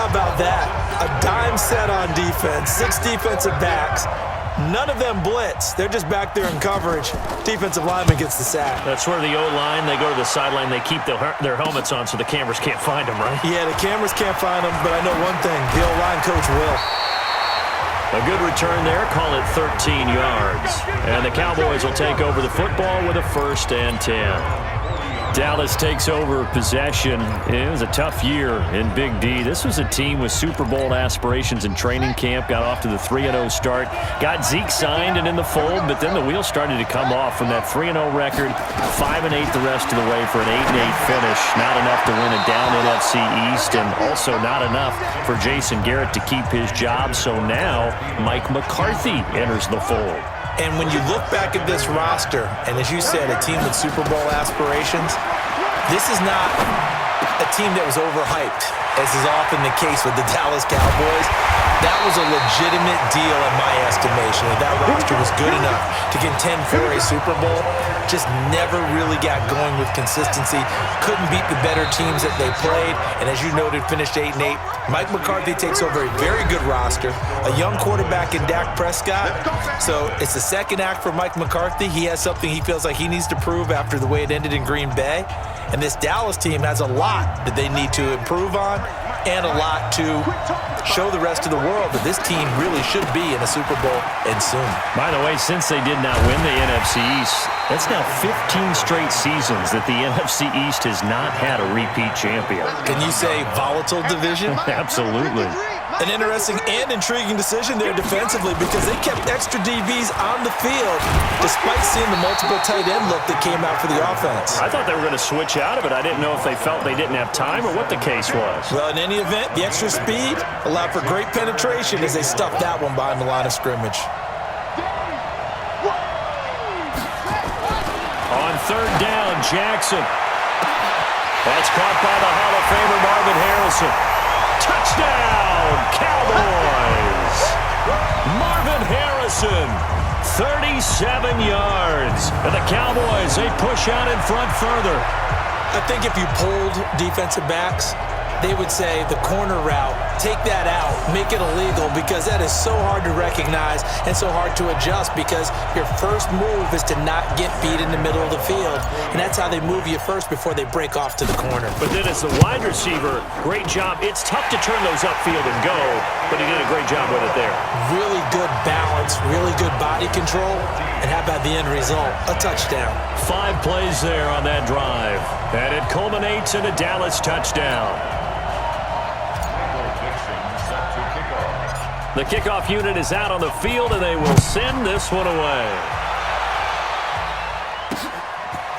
How about that? A dime set on defense, 6 defensive backs. None of them blitz. They're just back there in coverage. Defensive lineman gets the sack. That's where the O-line, they go to the sideline, they keep their helmets on so the cameras can't find them, right? Yeah, the cameras can't find them, but I know one thing. The O-line coach will. A good return there, call it 13 yards. And the Cowboys will take over the football with a 1st and 10. Dallas takes over possession. It was a tough year in Big D. This was a team with Super Bowl aspirations in training camp. Got off to the 3-0 start. Got Zeke signed and in the fold, but then the wheels started to come off from that 3-0 record. 5-8 the rest of the way for an 8-8 finish. Not enough to win a down NFC East, and also not enough for Jason Garrett to keep his job. So now Mike McCarthy enters the fold. And when you look back at this roster, and as you said, a team with Super Bowl aspirations, this is not a team that was overhyped, as is often the case with the Dallas Cowboys. That was a legitimate deal in my estimation. That roster was good enough to contend for a Super Bowl. Just never really got going with consistency. Couldn't beat the better teams that they played. And as you noted, finished 8-8. Mike McCarthy takes over a very good roster. A young quarterback in Dak Prescott. So it's the second act for Mike McCarthy. He has something he feels like he needs to prove after the way it ended in Green Bay. And this Dallas team has a lot that they need to improve on and a lot to show the rest of the world that this team really should be in a Super Bowl and soon. By the way, since they did not win the NFC East, that's now 15 straight seasons that the NFC East has not had a repeat champion. Can you say volatile division? Absolutely. An interesting and intriguing decision there defensively because they kept extra DBs on the field despite seeing the multiple tight end look that came out for the offense. I thought they were going to switch out of it. I didn't know if they felt they didn't have time or what the case was. Well, in any event, the extra speed allowed for great penetration as they stuffed that one behind the line of scrimmage. On 3rd down, Jackson. That's caught by the Hall of Famer Marvin Harrison. Touchdown, Cowboys! Marvin Harrison, 37 yards. And the Cowboys, they push out in front further. I think if you polled defensive backs, they would say the corner route, take that out, make it illegal, because that is so hard to recognize and so hard to adjust because your first move is to not get beat in the middle of the field. And that's how they move you first before they break off to the corner. But then as the wide receiver, great job. It's tough to turn those upfield and go, but he did a great job with it there. Really good balance, really good body control. And how about the end result? A touchdown. 5 plays there on that drive. And it culminates in a Dallas touchdown. The kickoff unit is out on the field, and they will send this one away.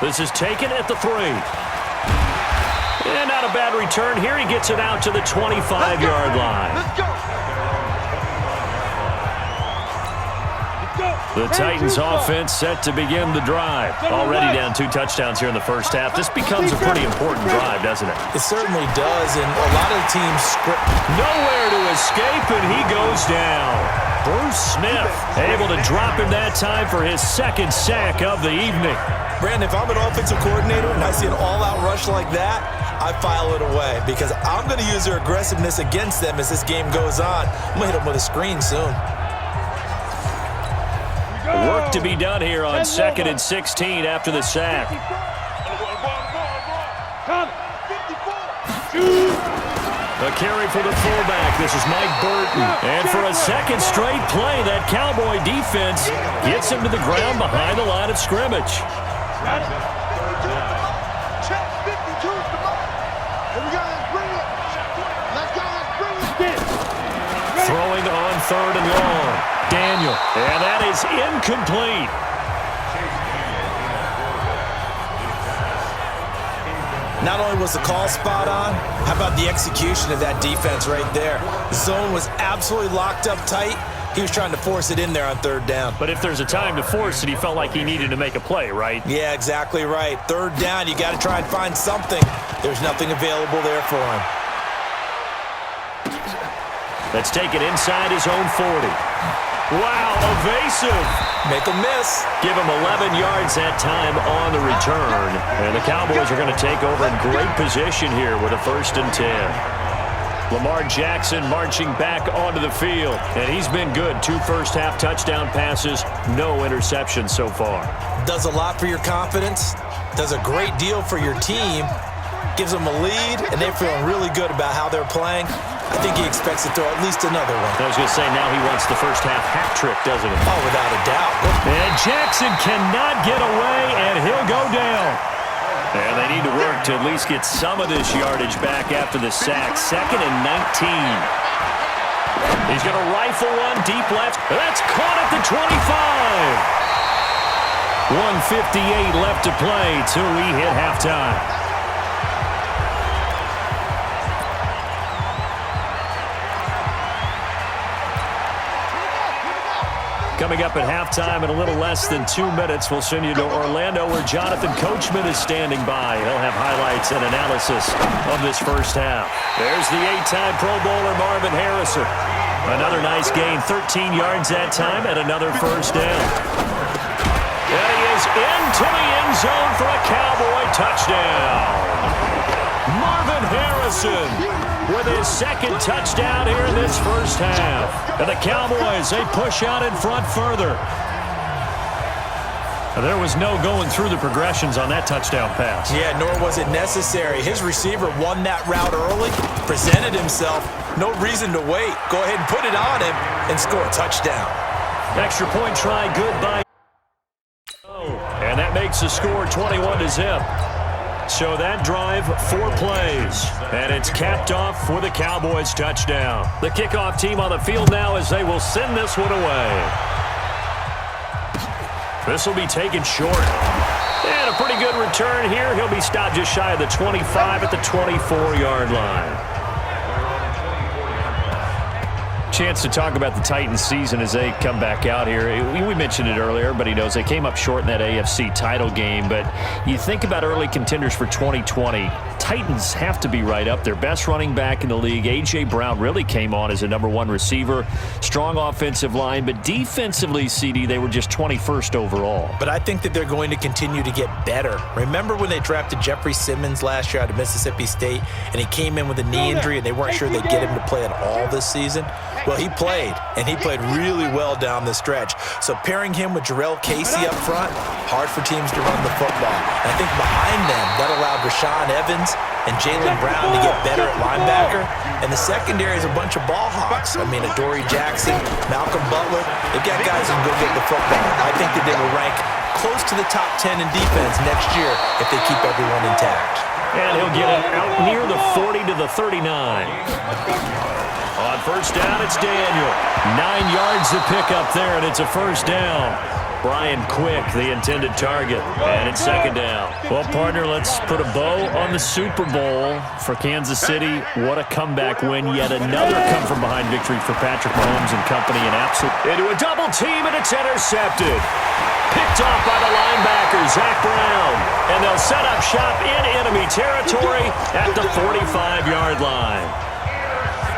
This is taken at the 3. And not a bad return here. He gets it out to the 25-yard line. Let's go. The Titans offense set to begin the drive. Already down 2 touchdowns here in the first half. This becomes a pretty important drive, doesn't it? It certainly does, and a lot of the teams script. Nowhere to escape, and he goes down. Bruce Smith able to drop him that time for his 2nd sack of the evening. Brandon, if I'm an offensive coordinator and I see an all-out rush like that, I file it away because I'm going to use their aggressiveness against them as this game goes on. I'm going to hit them with a screen soon. Work to be done here on 2nd and 16 after the sack. A carry for the fullback. This is Mike Burton. And for a 2nd straight play, that Cowboy defense gets him to the ground behind the line of scrimmage. Throwing on 3rd and long. Daniel. And that is incomplete. Not only was the call spot on, how about the execution of that defense right there? The zone was absolutely locked up tight. He was trying to force it in there on 3rd down. But if there's a time to force it, he felt like he needed to make a play, right? Yeah, exactly right. 3rd down, you got to try and find something. There's nothing available there for him. Let's take it inside his own 40. Wow, evasive. Make a miss. Give him 11 yards that time on the return. And the Cowboys are going to take over in great position here with a 1st and 10. Lamar Jackson marching back onto the field. And he's been good. 2 first-half touchdown passes, no interceptions so far. Does a lot for your confidence. Does a great deal for your team. Gives them a lead, and they're feeling really good about how they're playing. I think he expects to throw at least another one. I was going to say, now he wants the first-half hat trick, doesn't he? Oh, without a doubt. And Jackson cannot get away, and he'll go down. And they need to work to at least get some of this yardage back after the sack. 2nd and 19. He's going to rifle one deep left. That's caught at the 25. 1:58 left to play till we hit halftime. Coming up at halftime in a little less than 2 minutes, we'll send you to Orlando where Jonathan Coachman is standing by. He'll have highlights and analysis of this first half. There's the 8-time Pro Bowler Marvin Harrison. Another nice gain, 13 yards that time, and another first down. And he is into the end zone for a Cowboy touchdown. Marvin Harrison with his 2nd touchdown here in this first half. And the Cowboys, they push out in front further. There was no going through the progressions on that touchdown pass. Yeah, nor was it necessary. His receiver won that route early, presented himself. No reason to wait. Go ahead and put it on him and score a touchdown. Extra point try, good by. And that makes the score 21-0. So that drive, 4 plays, and it's capped off with a Cowboys touchdown. The kickoff team on the field now as they will send this one away. This will be taken short. And a pretty good return here. He'll be stopped just shy of the 25 at the 24-yard line. Chance to talk about the Titans season as they come back out here. We mentioned it earlier, but he knows they came up short in that AFC title game. But you think about early contenders for 2020, Titans have to be right up there. Best running back in the league. A.J. Brown really came on as a #1 receiver. Strong offensive line, but defensively, CD, they were just 21st overall. But I think that they're going to continue to get better. Remember when they drafted Jeffrey Simmons last year out of Mississippi State, and he came in with a knee injury, and they weren't sure they'd get him to play at all this season? Well, he played, and he played really well down the stretch. So pairing him with Jarrell Casey up front, hard for teams to run the football. And I think behind them, that allowed Rashaan Evans and Jaylen Brown to get better at linebacker. And the secondary is a bunch of ball hawks. I mean, Adoree Jackson, Malcolm Butler, they've got guys who can go get the football. I think that they will rank close to the top 10 in defense next year if they keep everyone intact. And he'll get it out near the 40 to the 39. On first down, it's Daniel. 9 yards to pick up there, and it's a first down. Brian Quick, the intended target, and it's 2nd down. Well, partner, let's put a bow on the Super Bowl for Kansas City. What a comeback win. Yet another come-from-behind victory for Patrick Mahomes and company. Into a double team, and it's intercepted. Picked off by the linebacker, Zach Brown. And they'll set up shop in enemy territory at the 45-yard line.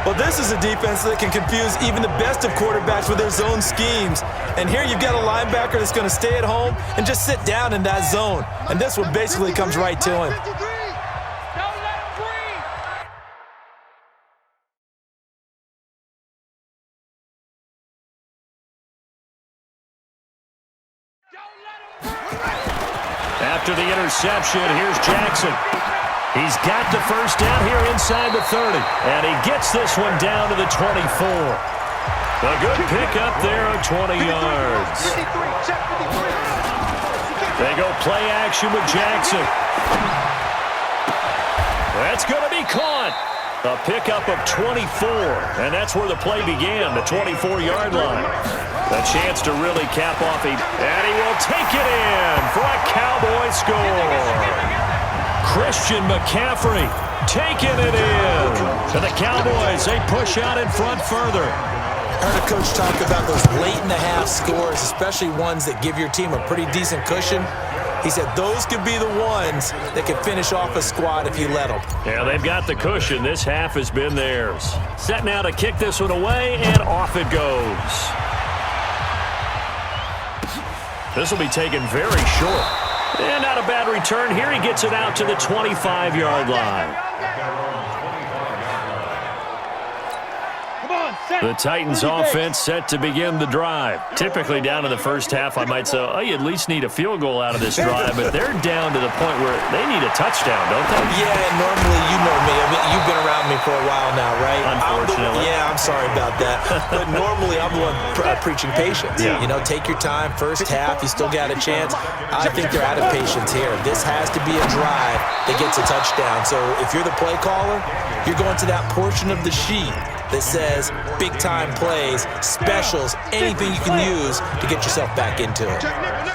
Well, this is a defense that can confuse even the best of quarterbacks with their zone schemes. And here you've got a linebacker that's going to stay at home and just sit down in that zone. And this one basically comes right to him. After the interception, here's Jackson. He's got the first down here inside the 30. And he gets this one down to the 24. A good pickup there of 20 yards. They go play action with Jackson. That's going to be caught. A pickup of 24. And that's where the play began, the 24-yard line. A chance to really cap off. And he will take it in for a Cowboy score. Christian McCaffrey taking it in. And the Cowboys, they push out in front further. I heard a coach talk about those late-in-the-half scores, especially ones that give your team a pretty decent cushion. He said those could be the ones that could finish off a squad if you let them. Yeah, they've got the cushion. This half has been theirs. Set now to kick this one away, and off it goes. This will be taken very short. And not a bad return here. He gets it out to the 25-yard line. The Titans offense set to begin the drive. Typically down in the first half, I might say, oh, you at least need a field goal out of this drive, but they're down to the point where they need a touchdown, don't they? Yeah, and normally, you know me. I mean, you've been around me for a while now, right? Unfortunately. I'm sorry about that. But normally, I'm the one preaching patience. Yeah. You know, take your time. First half, you still got a chance. I think they're out of patience here. This has to be a drive that gets a touchdown. So if you're the play caller, you're going to that portion of the sheet that says big-time plays, specials, anything you can use to get yourself back into it.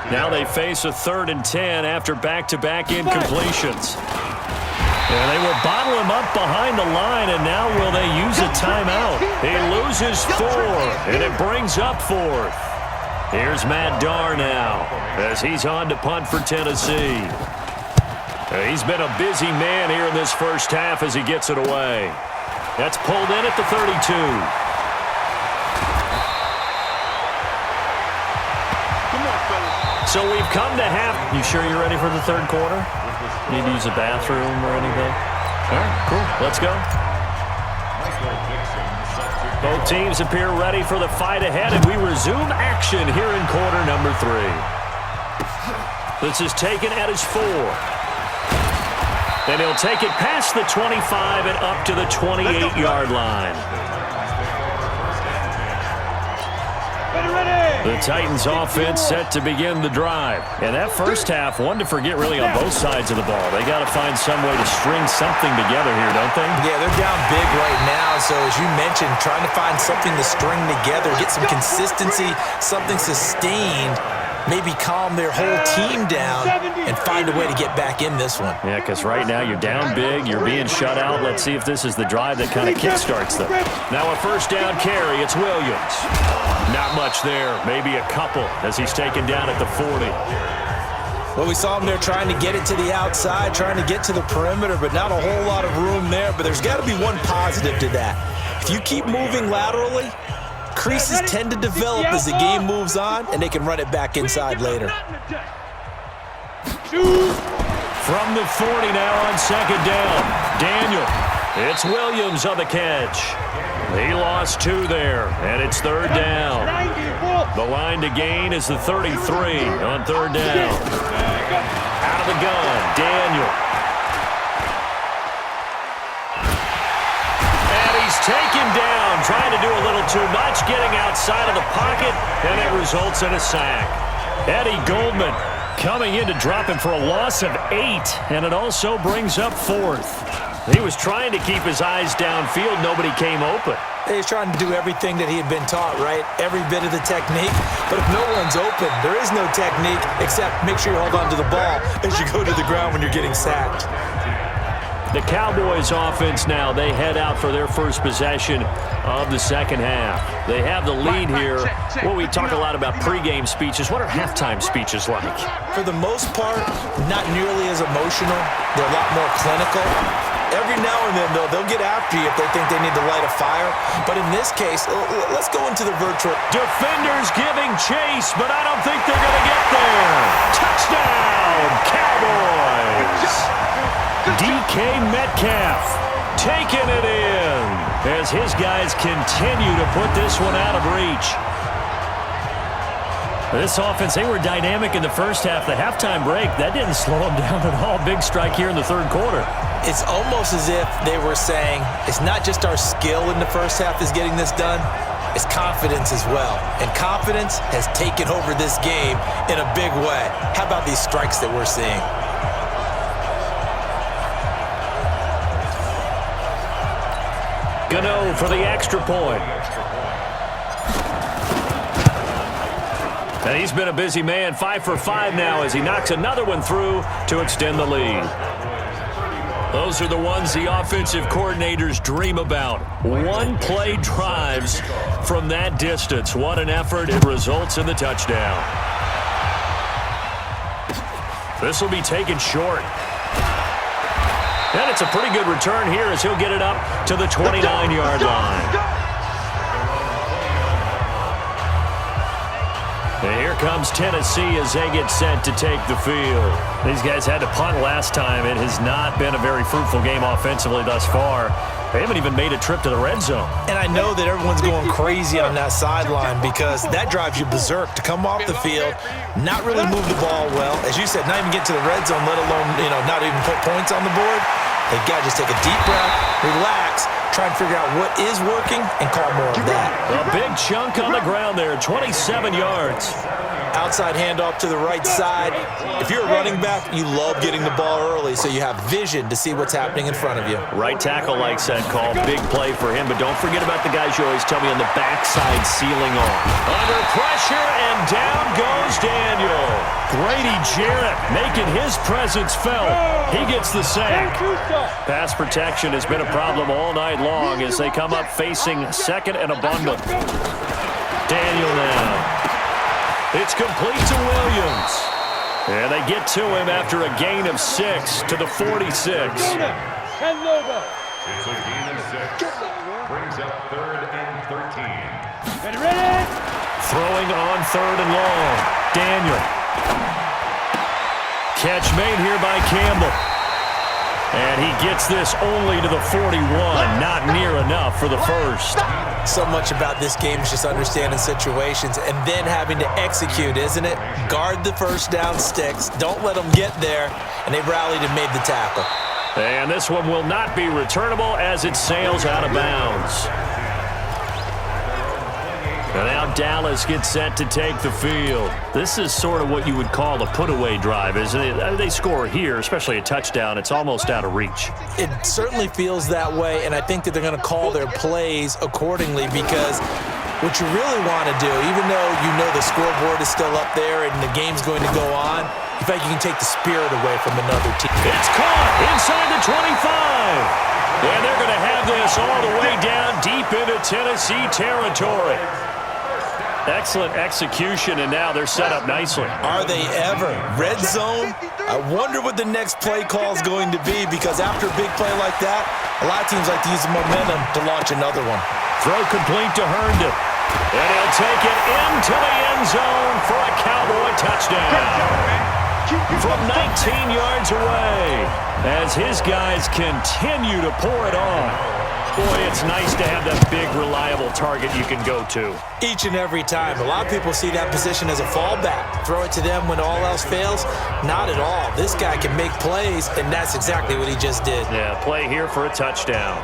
Now they face a 3rd and 10 after back-to-back incompletions. And they will bottle him up behind the line, and now will they use a timeout? He loses 4, and it brings up 4th. Here's Matt Darr now as he's on to punt for Tennessee. He's been a busy man here in this first half as he gets it away. That's pulled in at the 32. So we've come to half. You sure you're ready for the third quarter? Need to use a bathroom or anything? All right, cool. Let's go. Both teams appear ready for the fight ahead, and we resume action here in quarter number 3. This is taken at his 4. And he'll take it past the 25 and up to the 28-yard line. The Titans offense set to begin the drive. And that first half, one to forget really on both sides of the ball. They got to find some way to string something together here, don't they? Yeah, they're down big right now. So as you mentioned, trying to find something to string together, get some consistency, something sustained, maybe calm their whole team down and find a way to get back in this one. Yeah, because right now you're down big, you're being shut out. Let's see if this is the drive that kind of kickstarts them. Now a first down carry, it's Williams. Not much there, maybe a couple as he's taken down at the 40. Well, we saw him there trying to get it to the outside, trying to get to the perimeter, but not a whole lot of room there. But there's got to be one positive to that. If you keep moving laterally, creases tend to develop as the game moves on, and they can run it back inside later. From the 40 now on second down. Daniel. It's Williams on the catch. He lost 2 there, and it's third down. The line to gain is the 33 on third down. Out of the gun, Daniel. Taken down, trying to do a little too much, getting outside of the pocket, and it results in a sack. Eddie Goldman coming in to drop him for a loss of 8, and it also brings up 4th. He was trying to keep his eyes downfield. Nobody came open. He's trying to do everything that he had been taught, right? Every bit of the technique. But if no one's open, there is no technique except make sure you hold on to the ball as you go to the ground when you're getting sacked. The Cowboys offense now, they head out for their first possession of the second half. They have the lead here. Well, we talk a lot about pregame speeches. What are halftime speeches like? For the most part, not nearly as emotional. They're a lot more clinical. Every now and then, though, they'll get after you if they think they need to light a fire. But in this case, let's go into the virtual. Defenders giving chase, but I don't think they're going to get there. Touchdown, Cowboys! DK Metcalf taking it in as his guys continue to put this one out of reach. This offense, they were dynamic in the first half. The halftime break, that didn't slow them down at all. Big strike here in the third quarter. It's almost as if they were saying, it's not just our skill in the first half is getting this done, it's confidence as well. And confidence has taken over this game in a big way. How about these strikes that we're seeing? Gano for the extra point. And he's been a busy man, 5 for 5 now as he knocks another one through to extend the lead. Those are the ones the offensive coordinators dream about. One-play drives from that distance. What an effort. It results in the touchdown. This will be taken short. And it's a pretty good return here as he'll get it up to the 29-yard line. And here comes Tennessee as they get set to take the field. These guys had to punt last time. It has not been a very fruitful game offensively thus far. They haven't even made a trip to the red zone. And I know that everyone's going crazy on that sideline because that drives you berserk to come off the field, not really move the ball well. As you said, not even get to the red zone, let alone, not even put points on the board. They've got to just take a deep breath, relax, try and figure out what is working, and call more of that. A big chunk on the ground there, 27 yards. Outside handoff to the right side. If you're a running back, you love getting the ball early so you have vision to see what's happening in front of you. Right tackle likes that call. Big play for him, but don't forget about the guys you always tell me on the backside sealing off. Under pressure, and down goes Daniel. Grady Jarrett making his presence felt. He gets the sack. Pass protection has been a problem all night long as they come up facing second and abundant. Daniel now. It's complete to Williams. And they get to him after a gain of 6 to the 46. It's a gain of 6. Brings up 3rd and 13. Ready? Throwing on 3rd and long. Daniel. Catch made here by Campbell. And he gets this only to the 41. Not near enough for the first. So much about this game is just understanding situations and then having to execute, isn't it? Guard the first down sticks. Don't let them get there. And they rallied and made the tackle. And this one will not be returnable as it sails out of bounds. And now Dallas gets set to take the field. This is sort of what you would call a put-away drive, isn't it? They score here, especially a touchdown. It's almost out of reach. It certainly feels that way, and I think that they're going to call their plays accordingly because what you really want to do, even though you know the scoreboard is still up there and the game's going to go on, you think you can take the spirit away from another team. It's caught inside the 25. And they're going to have this all the way down deep into Tennessee territory. Excellent execution, and now they're set up nicely. Are they ever? Red zone? I wonder what the next play call is going to be because after a big play like that, a lot of teams like to use the momentum to launch another one. Throw complete to Herndon. And he'll take it into the end zone for a Cowboy touchdown. From 19 yards away, as his guys continue to pour it on. Boy, it's nice to have that big, reliable target you can go to. Each and every time. A lot of people see that position as a fallback. Throw it to them when all else fails. Not at all. This guy can make plays, and that's exactly what he just did. Yeah, play here for a touchdown.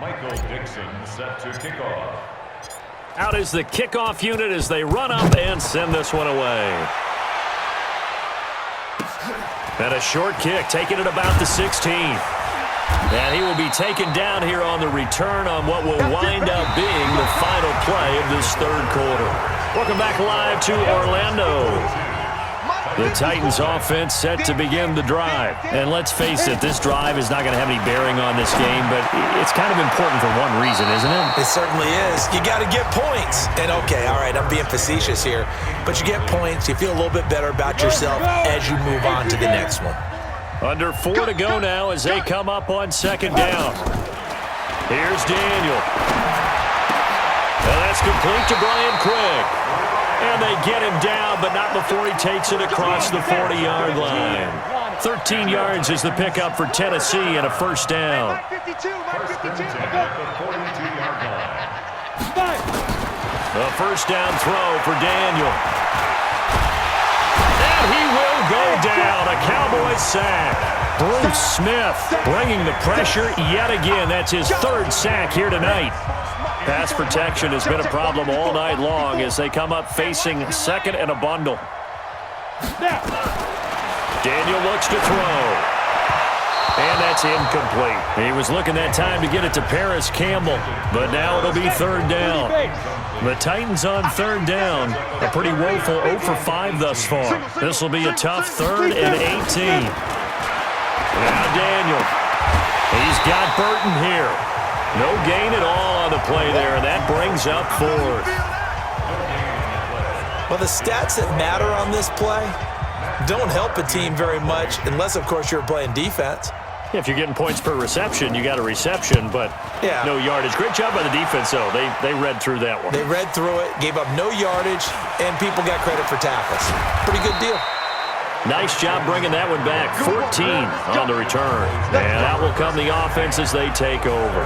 Michael Dixon set to kick off. Out is the kickoff unit as they run up and send this one away. And a short kick, taking it about the 16. And he will be taken down here on the return on what will wind up being the final play of this third quarter. Welcome back live to Orlando. The Titans offense set to begin the drive. And let's face it, this drive is not going to have any bearing on this game, but it's kind of important for one reason, isn't it? It certainly is. You got to get points. And okay, all right, I'm being facetious here, but you get points, you feel a little bit better about yourself as you move on to the next one. Under 4 to go now as they come up on second down. Here's Daniel. And that's complete to Brian Quick. And they get him down, but not before he takes it across the 40-yard line. 13 yards is the pickup for Tennessee and a first down. A first down throw for Daniel. down, a Cowboys sack. Bruce Smith bringing the pressure yet again. That's his third sack here tonight. Pass protection has been a problem all night long as they come up facing second and a bundle. Daniel looks to throw. And that's incomplete. He was looking that time to get it to Paris Campbell, but now it'll be third down. The Titans on third down. A pretty woeful 0 for 5 thus far. This will be a tough 3rd and 18. Now Daniel. He's got Burton here. No gain at all on the play there, and that brings up 4th. Well, the stats that matter on this play don't help a team very much unless, of course, you're playing defense. If you're getting points per reception, you got a reception, but no yardage. Great job by the defense, though. They read through that one. They read through it, gave up no yardage, and people got credit for tackles. Pretty good deal. Nice job bringing that one back. 14 on the return. And out will come the offense as they take over.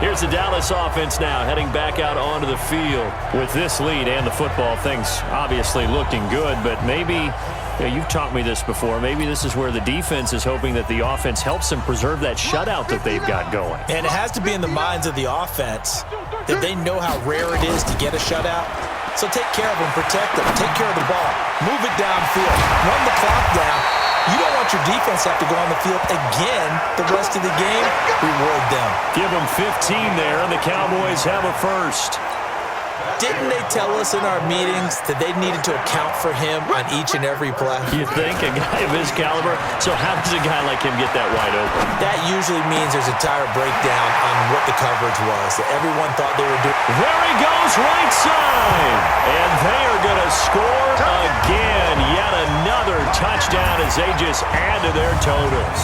Here's the Dallas offense now heading back out onto the field. With this lead and the football, things obviously looking good, but maybe, you've taught me this before, maybe this is where the defense is hoping that the offense helps them preserve that shutout that they've got going. And it has to be in the minds of the offense that they know how rare it is to get a shutout. So take care of them, protect them, take care of the ball, move it downfield, run the clock down. You don't want your defense to have to go on the field again the rest of the game. Reward them. Give them 15 there, and the Cowboys have a first. Didn't they tell us in our meetings that they needed to account for him on each and every play? You think? A guy of his caliber? So how does a guy like him get that wide open? That usually means there's a tire breakdown on what the coverage was, that everyone thought they were doing. There he goes, right side. And they are going to score again. Yet another touchdown as they just add to their totals.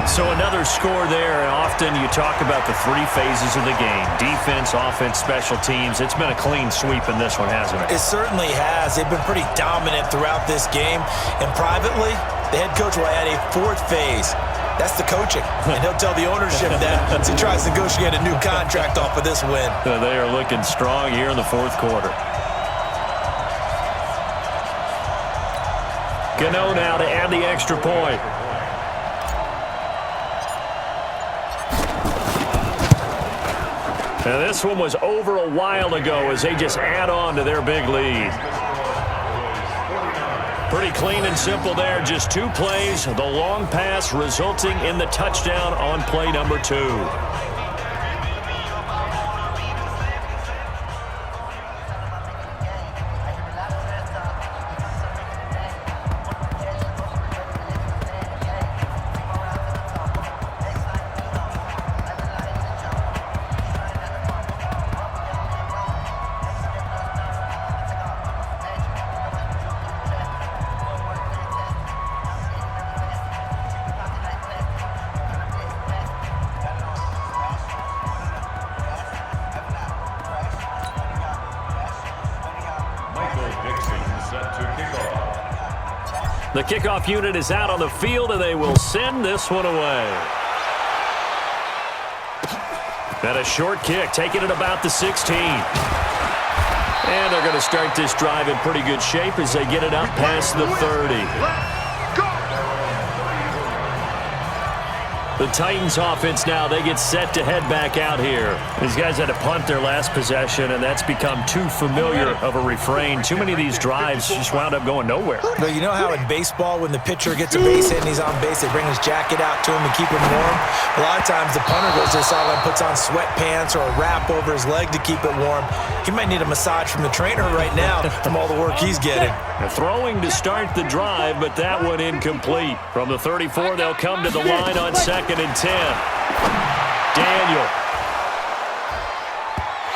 So another score there, and often you talk about the 3 phases of the game. Defense, offense, special teams. It's been a clean sweep in this one, hasn't it? It certainly has. They've been pretty dominant throughout this game. And privately, the head coach will add a 4th phase. That's the coaching. And he'll tell the ownership that as he tries to negotiate a new contract off of this win. They are looking strong here in the 4th quarter. Gano now to add the extra point. Now this one was over a while ago as they just add on to their big lead. Pretty clean and simple there. Just 2 plays. The long pass resulting in the touchdown on play number 2. The kickoff unit is out on the field, and they will send this one away. And a short kick, taking it about the 16. And they're going to start this drive in pretty good shape as they get it up past the 30. The Titans offense now, they get set to head back out here. These guys had to punt their last possession, and that's become too familiar of a refrain. Too many of these drives just wound up going nowhere. But you know how in baseball, when the pitcher gets a base hit and he's on base, they bring his jacket out to him to keep him warm? A lot of times the punter goes to the sideline, puts on sweatpants or a wrap over his leg to keep it warm. He might need a massage from the trainer right now from all the work he's getting. Throwing to start the drive, but that one incomplete. From the 34, they'll come to the line on 2nd and 10. Daniel.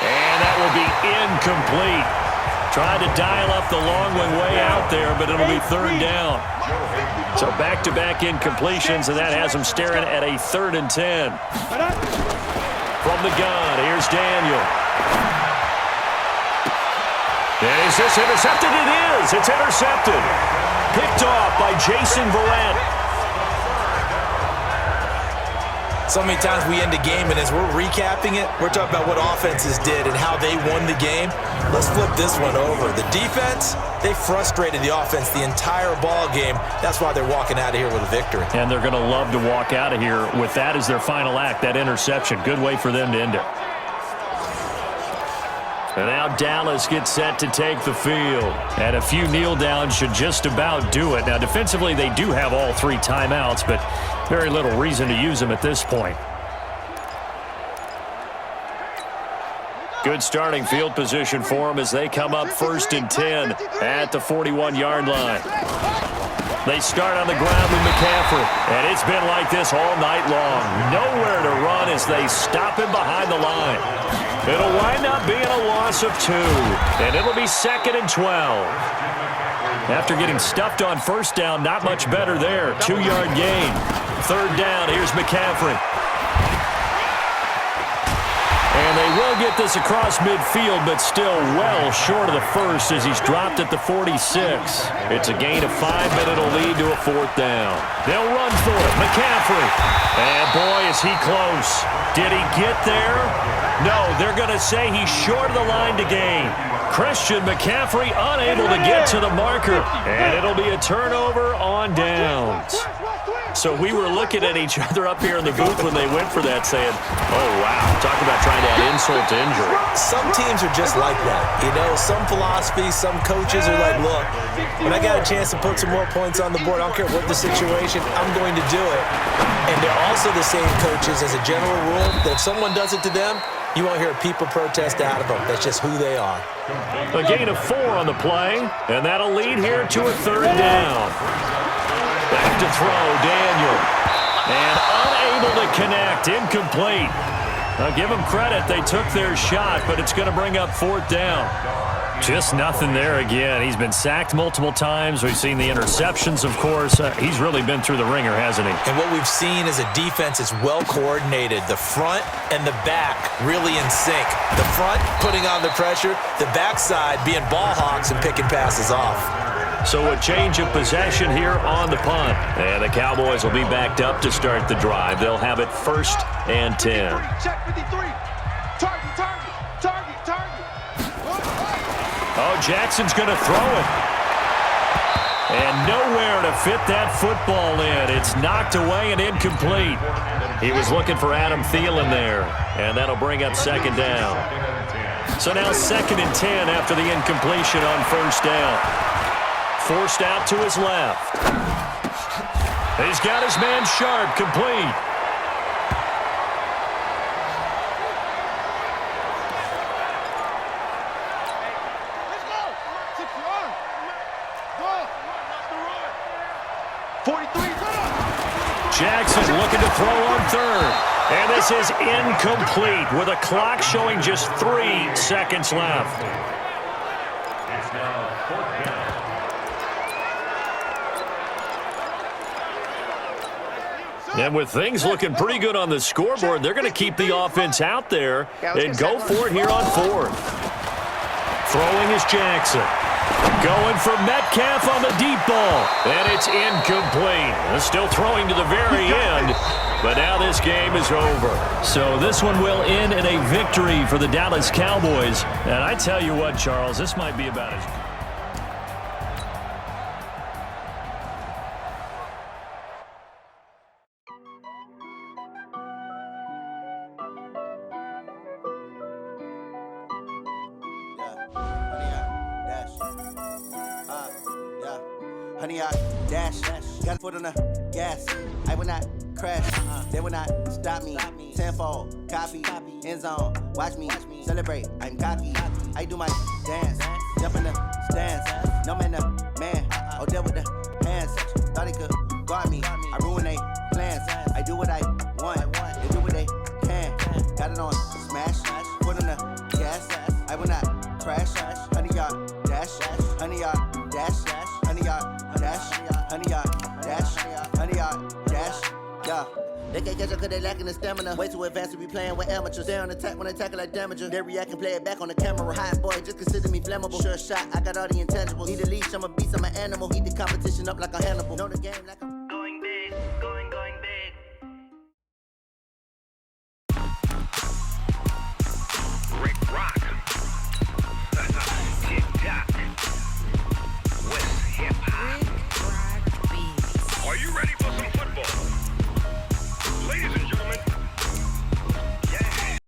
And that will be incomplete. Tried to dial up the long one way out there, but it'll be 3rd down. So back-to-back incompletions, and that has them staring at a 3rd and 10. From the gun, here's Daniel. Is this intercepted? It is. It's intercepted. Picked off by Jason Verrett. So many times we end a game, and as we're recapping it, we're talking about what offenses did and how they won the game. Let's flip this one over. The defense, they frustrated the offense the entire ball game. That's why they're walking out of here with a victory. And they're going to love to walk out of here with that as their final act, that interception. Good way for them to end it. And now Dallas gets set to take the field. And a few kneel downs should just about do it. Now, defensively, they do have all 3 timeouts, but very little reason to use them at this point. Good starting field position for them as they come up 1st and 10 at the 41-yard line. They start on the ground with McCaffrey, and it's been like this all night long. Nowhere to run as they stop him behind the line. It'll wind up being a loss of 2, and it'll be 2nd and 12. After getting stuffed on 1st down, not much better there. 2-yard gain. 3rd down, here's McCaffrey. And they will get this across midfield, but still well short of the 1st as he's dropped at the 46. It's a gain of 5, but it'll lead to a 4th down. They'll run for it. McCaffrey. And boy, is he close. Did he get there? No, they're going to say he's short of the line to gain. Christian McCaffrey unable to get to the marker. And it'll be a turnover on downs. So we were looking at each other up here in the booth when they went for that saying, oh, wow, talk about trying to add insult to injury. Some teams are just like that. You know, some philosophies, some coaches are like, look, when I got a chance to put some more points on the board, I don't care what the situation, I'm going to do it. And they're also the same coaches as a general rule that if someone does it to them, you won't hear a peep or protest out of them. That's just who they are. A gain of 4 on the play, and that'll lead here to a 3rd down. Back to throw, Daniel. And unable to connect, incomplete. Now give them credit, they took their shot, but it's going to bring up 4th down. Just nothing there again. He's been sacked multiple times. We've seen the interceptions, of course. He's really been through the ringer, hasn't he? And what we've seen is a defense is well coordinated. The front and the back really in sync. The front putting on the pressure, the backside being ball hawks and picking passes off. So a change of possession here on the punt. And the Cowboys will be backed up to start the drive. They'll have it 1st and 10. Check 53. Target. Oh, Jackson's going to throw it. And nowhere to fit that football in. It's knocked away and incomplete. He was looking for Adam Thielen there. And that'll bring up 2nd down. So now 2nd and 10 after the incompletion on 1st down. Forced out to his left. He's got his man Sharp, complete. Jackson looking to throw on 3rd. And this is incomplete with a clock showing just 3 seconds left. It's now 4th down. And with things looking pretty good on the scoreboard, they're going to keep the offense out there and go for it here on 4th. Throwing is Jackson. Going for Metcalf on the deep ball. And it's incomplete. Still throwing to the very end. But now this game is over. So this one will end in a victory for the Dallas Cowboys. And I tell you what, Charles, this might be about as... Honey, I dash, got a foot on the gas. I will not crash, they will not stop me. Tenfold, copy, end zone, watch me celebrate. I'm cocky, I do my dance, jump in the stands. No man, man, oh, there with the hands. Thought he could guard me, I ruin they plans. I do what I want, they do what they can. Got it on smash, foot on the gas. I will not crash, honey, y'all dash, honey, y'all dash, honey, y'all dash, honey, y'all dash, honey, y'all dash, yeah. They can't catch up cause they lacking the stamina. Way too advanced to be playing with amateurs. Stay on attack when they tackle like damager. They react and play it back on the camera. Hot boy, just consider me flammable. Sure shot, I got all the intangibles. Need a leash, I'm a beast, I'm an animal. Eat the competition up like a Hannibal. Know the game like I'm